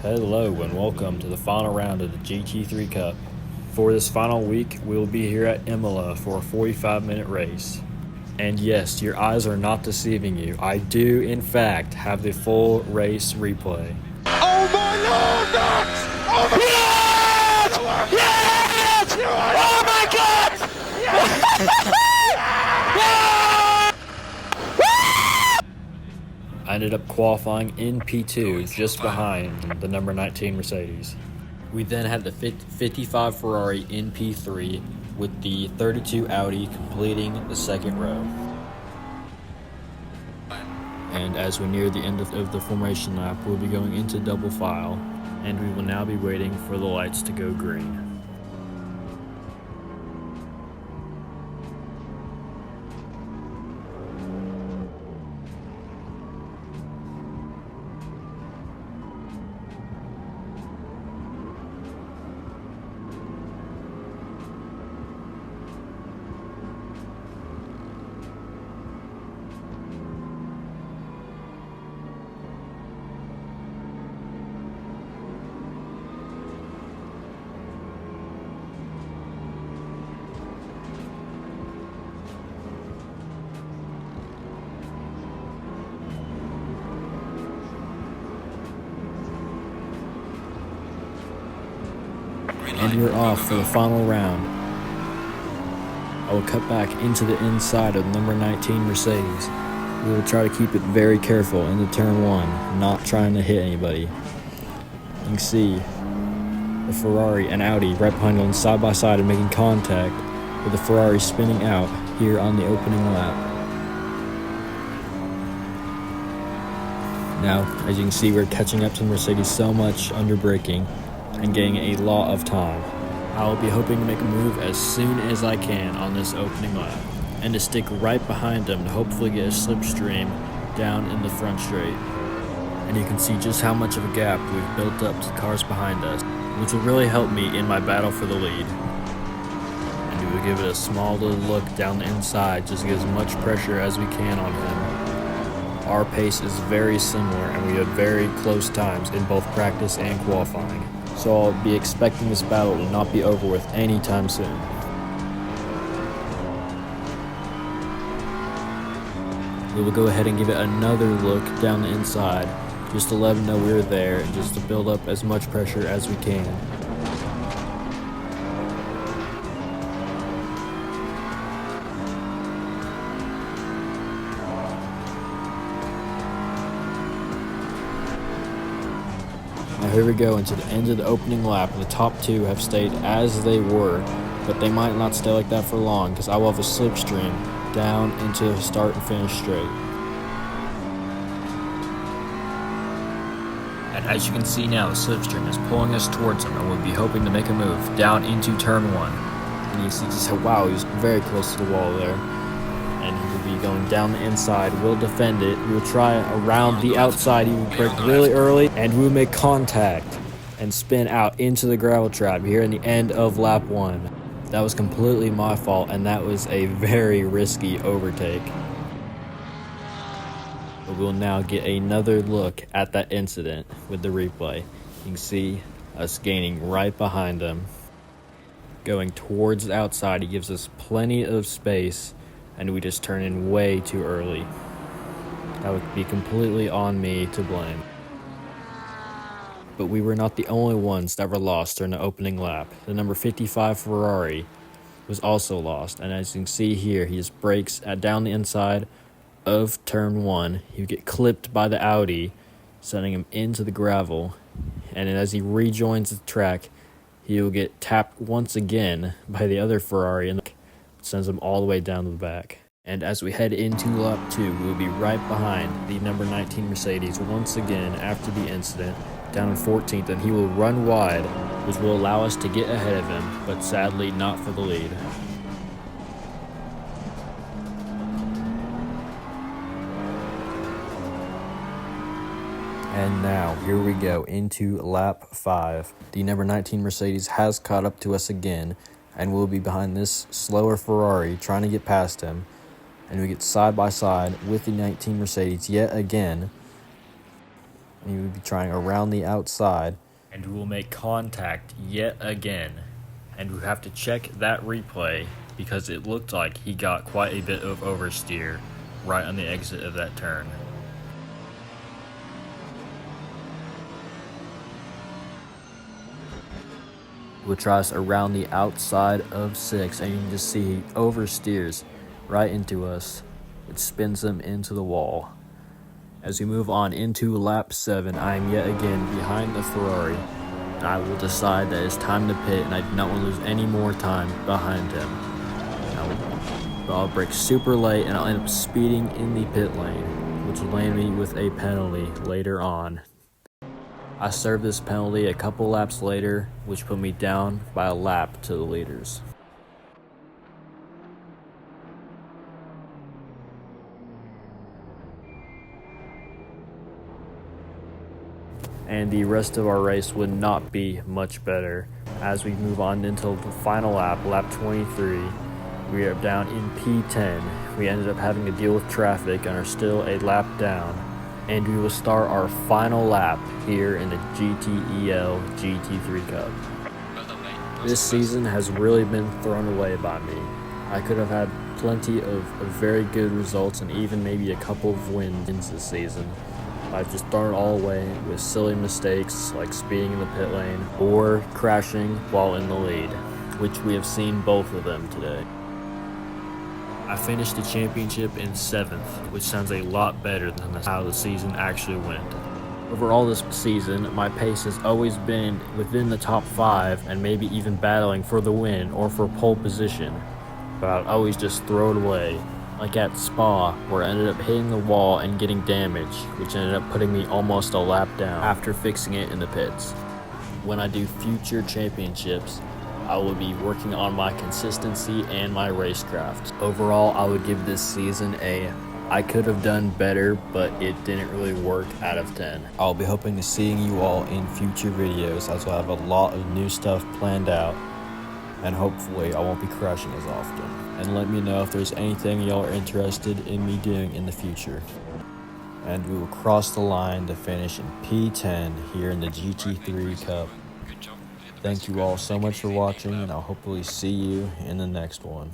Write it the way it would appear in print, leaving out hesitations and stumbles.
Hello and welcome to the final round of the GT3 Cup. For this final week, we will be here at Imola for a 45-minute race. And yes, your eyes are not deceiving you. I do, in fact, have the full race replay. Oh my lord, Max! Oh my yes! Yes! Oh my god! Yes! I ended up qualifying in P2 just behind the number 19 Mercedes. We then had the 55 Ferrari in P3 with the 32 Audi completing the second row. And as we near the end of the formation lap, we'll be going into double file, and we will now be waiting for the lights to go green. And we're off for the final round. I will cut back into the inside of number 19 Mercedes. We will try to keep it very careful in the turn one, not trying to hit anybody. You can see the Ferrari and Audi right behind them side by side and making contact, with the Ferrari spinning out here on the opening lap. Now, as you can see, we're catching up to Mercedes so much under braking and getting a lot of time. I will be hoping to make a move as soon as I can on this opening lap, and to stick right behind them to hopefully get a slipstream down in the front straight. And you can see just how much of a gap we've built up to the cars behind us, which will really help me in my battle for the lead. And we will give it a small little look down the inside just to get as much pressure as we can on him. Our pace is very similar, and we had very close times in both practice and qualifying. So I'll be expecting this battle to not be over with anytime soon. We will go ahead and give it another look down the inside, just to let them know we're there and just to build up as much pressure as we can. Now here we go into the end of the opening lap. The top two have stayed as they were, but they might not stay like that for long because I will have a slipstream down into the start and finish straight. And as you can see now, the slipstream is pulling us towards him, and we'll be hoping to make a move down into turn one. And you see just how, wow, he was very close to the wall there. And he will be going down the inside. We'll defend it. We'll try around the outside. He will brake really early, and we'll make contact and spin out into the gravel trap here in the end of lap one. That was completely my fault, and that was a very risky overtake. But we'll now get another look at that incident with the replay. You can see us gaining right behind him. Going towards the outside, he gives us plenty of space, and we just turn in way too early. That would be completely on me to blame. But we were not the only ones that were lost during the opening lap. The number 55 Ferrari was also lost, and as you can see here, he just brakes down the inside of turn one. He would get clipped by the Audi, sending him into the gravel, and as he rejoins the track, he will get tapped once again by the other Ferrari and sends him all the way down to the back. And as we head into lap two, we will be right behind the number 19 Mercedes once again after the incident, down in 14th, and he will run wide, which will allow us to get ahead of him, but sadly not for the lead. And now, here we go into lap 5. The number 19 Mercedes has caught up to us again, and we'll be behind this slower Ferrari trying to get past him. And we get side by side with the 19 Mercedes yet again. and he would be trying around the outside, and we will make contact yet again. And we have to check that replay because it looked like he got quite a bit of oversteer right on the exit of that turn. We'll try us around the outside of 6, and you can just see he oversteers right into us, which spins him into the wall. As we move on into lap 7, I am yet again behind the Ferrari, and I will decide that it's time to pit, and I do not want to lose any more time behind him. I'll brake super late, and I'll end up speeding in the pit lane, which will land me with a penalty later on. I served this penalty a couple laps later, which put me down by a lap to the leaders. And the rest of our race would not be much better. As we move on into the final lap, lap 23, we are down in P10. We ended up having to deal with traffic and are still a lap down. And we will start our final lap here in the GTEL GT3 Cup. This season has really been thrown away by me. I could have had plenty of very good results and even maybe a couple of wins this season. I've just thrown it all away with silly mistakes like speeding in the pit lane or crashing while in the lead, which we have seen both of them today. I finished the championship in 7th, which sounds a lot better than how the season actually went. Overall this season, my pace has always been within the top 5 and maybe even battling for the win or for pole position, but I'd always just throw it away. Like at Spa, where I ended up hitting the wall and getting damage, which ended up putting me almost a lap down after fixing it in the pits. When I do future championships, I will be working on my consistency and my racecraft. Overall, I would give this season I could have done better, but it didn't really work out of 10. I'll be hoping to seeing you all in future videos, as I have a lot of new stuff planned out, and hopefully I won't be crashing as often. And let me know if there's anything y'all are interested in me doing in the future. And we will cross the line to finish in P10 here in the GT3 Cup. Thank you all so much for watching, and I'll hopefully see you in the next one.